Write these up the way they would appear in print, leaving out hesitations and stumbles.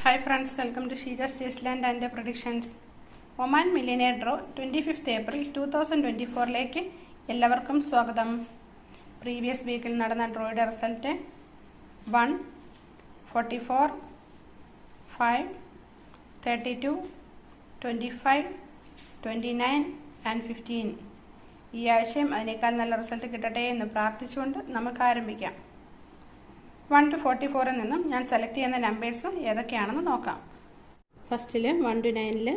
Hi friends, welcome to Sheeja's Tasteland and Predictions. Oman Millionaire Draw 25th April 2024 എല്ലാവർക്കും സ്വാഗതം. Previous വീക്കിൽ നടന്ന ഡ്രോയുടെ result 1, 44, 5, 32, 25, 29 and 15. ഈ ആഴ്ചയും അതിനേക്കാൾ നല്ല റിസൾട്ട് കിട്ടട്ടെ എന്ന് പ്രാർത്ഥിച്ചുകൊണ്ട് നമുക്ക് ആരംഭിക്കാം. 1 to 44 നിന്നും ഞാൻ സെലക്ട് ചെയ്യുന്ന നമ്പേഴ്സ് ഏതൊക്കെയാണെന്ന് നോക്കാം. ഫസ്റ്റിൽ 1 to 9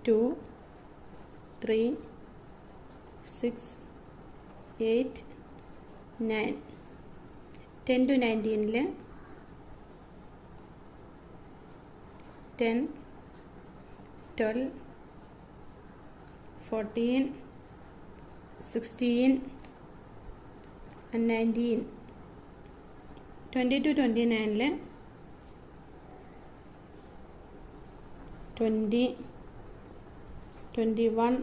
2, 3, 6, 8, 9. 10 to 19 10, 12, 14, 16 and 19. 20 to 29 20, 21,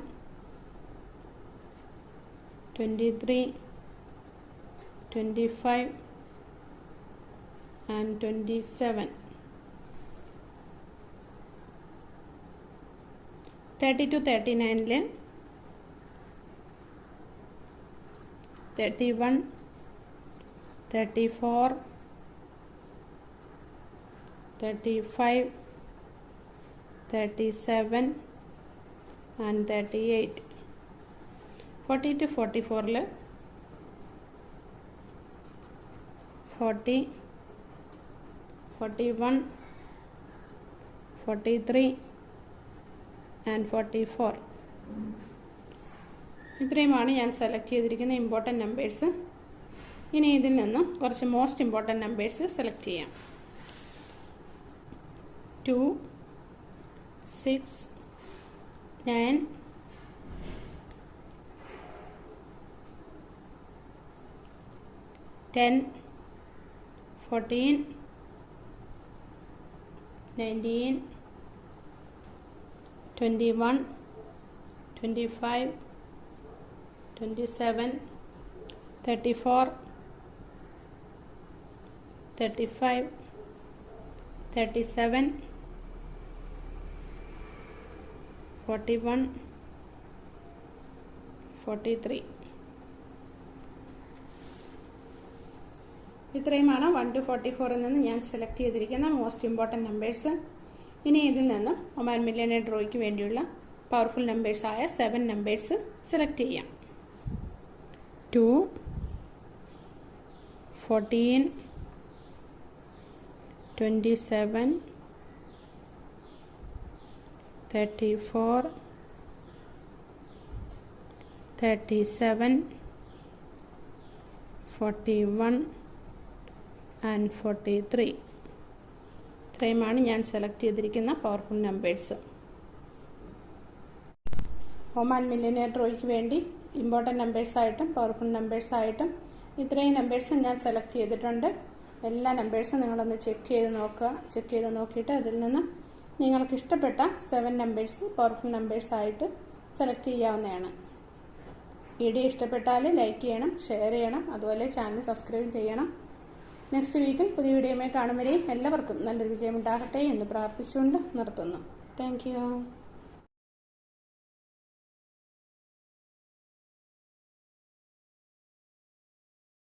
23, 25 and 27. 30 to 39 31, 34, 35, 37 and 38. 40 to 44 40, 41, 43 and 44. ഇത്രയുമാണ് ഞാൻ സെലക്ട് ചെയ്തിരിക്കുന്ന ഇമ്പോർട്ടൻറ്റ് നമ്പേഴ്സ്. ഇനി ഇതിൽ നിന്നും കുറച്ച് മോസ്റ്റ് ഇമ്പോർട്ടൻറ്റ് നമ്പേഴ്സ് സെലക്ട് ചെയ്യാം. 2, 6, 9, 10, 14, 19, 21, 25, 27, 34, 35, 37, 41, 43. ഇത്രയുമാണ് 1 to 44 നിന്ന് ഞാൻ സെലക്ട് ചെയ്തിരിക്കുന്ന മോസ്റ്റ് ഇമ്പോർട്ടൻറ്റ് നമ്പേഴ്സ്. ഇനി ഇതിൽ നിന്നും ഒമാൻ മില്യണിയർ ഡ്രോയ്ക്ക് വേണ്ടിയുള്ള പവർഫുൾ നമ്പേഴ്സായ 7 നമ്പേഴ്സ് സെലക്ട് ചെയ്യാം. 2, 14, 27, 34, 37, 41 and 43. ഇത്രയുമാണ് ഞാൻ സെലക്ട് ചെയ്തിരിക്കുന്ന പവർഫുൾ നമ്പേഴ്സ്. ഒമാൻ മില്യണിയർ ഡ്രോയ്ക്ക് വേണ്ടി ഇമ്പോർട്ടൻറ്റ് നമ്പേഴ്സായിട്ടും പവർഫുൾ നമ്പേഴ്സായിട്ടും ഇത്രയും നമ്പേഴ്സ് ഞാൻ സെലക്ട് ചെയ്തിട്ടുണ്ട്. എല്ലാ നമ്പേഴ്സും നിങ്ങളൊന്ന് ചെക്ക് ചെയ്ത് നോക്കിയിട്ട് അതിൽ നിന്നും നിങ്ങൾക്ക് ഇഷ്ടപ്പെട്ട 7 നമ്പേഴ്സ് പവർഫുൾ നമ്പേഴ്സായിട്ട് സെലക്ട് ചെയ്യാവുന്നതാണ്. വീഡിയോ ഇഷ്ടപ്പെട്ടാൽ ലൈക്ക് ചെയ്യണം, ഷെയർ ചെയ്യണം, അതുപോലെ ചാനൽ സബ്സ്ക്രൈബ് ചെയ്യണം. നെക്സ്റ്റ് വീക്കിൽ പുതിയ വീഡിയോയുമായി കാണും വരെയും എല്ലാവർക്കും നല്ലൊരു വിജയമുണ്ടാകട്ടെ എന്ന് പ്രാർത്ഥിച്ചുകൊണ്ട് നിർത്തുന്നു. Thank you.